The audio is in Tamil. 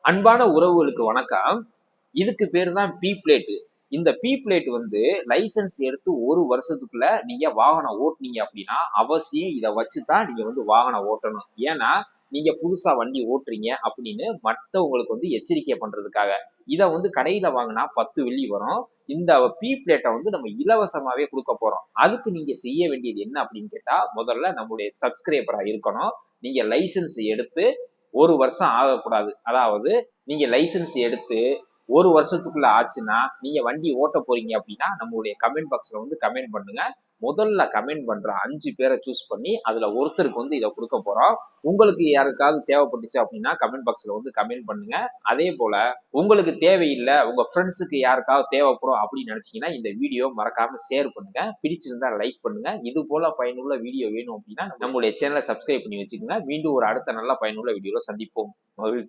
அன்பான உறவுகளுக்கு வணக்கம். இதுக்கு பேரு தான் பி பிளேட். இந்த பி பிளேட் லைசென்ஸ் எடுத்து 1 வருஷத்துக்குள்ள நீங்க வாகனம் ஓட்டுனீங்க அப்படின்னா, அவசியம் இத வச்சு தான் நீங்க வாகனம் ஓட்டணும். ஏன்னா, நீங்க புதுசா வண்டி ஓட்டுறீங்க அப்படின்னு மத்தவங்களுக்கு எச்சரிக்கை பண்றதுக்காக. இத கடையில வாங்குனா 10 வெள்ளி வரும். இந்த பி பிளேட்ட நம்ம இலவசமாவே குடுக்க போறோம். அதுக்கு நீங்க செய்ய வேண்டியது என்ன அப்படின்னு கேட்டா, முதல்ல நம்முடைய சப்ஸ்கிரைபரா இருக்கணும். நீங்க லைசென்ஸ் எடுத்து 1 வருஷம் ஆகக்கூடாது. அதாவது நீங்க லைசென்ஸ் எடுத்து 1 வருஷத்துக்குள்ள ஆச்சுன்னா, நீங்க வண்டி ஓட்ட போறீங்க அப்படின்னா, நம்மளுடைய கமெண்ட் பாக்ஸ்ல கமெண்ட் பண்ணுங்க. முதல்ல கமெண்ட் பண்ற 5 பேர சூஸ் பண்ணி, அதுல ஒருத்தருக்கு இத குடுக்க போறோம். உங்களுக்கு யாருக்காவது தேவைப்பட்டுச்சு அப்படின்னா, கமெண்ட் பாக்ஸ்ல கமெண்ட் பண்ணுங்க. அதே போல உங்களுக்கு தேவையில்ல, உங்க ஃப்ரெண்ட்ஸுக்கு யாருக்காவது தேவைப்படும் அப்படின்னு நினைச்சீங்கன்னா, இந்த வீடியோ மறக்காம ஷேர் பண்ணுங்க. பிடிச்சிருந்தா லைக் பண்ணுங்க. இது போல பயனுள்ள வீடியோ வேணும் அப்படின்னா, நம்முடைய சேனலை சப்ஸ்கிரைப் பண்ணி வச்சுக்கோங்க. மீண்டும் ஒரு அடுத்த நல்ல பயனுள்ள வீடியோல சந்திப்போம். மகிழ்ச்சி.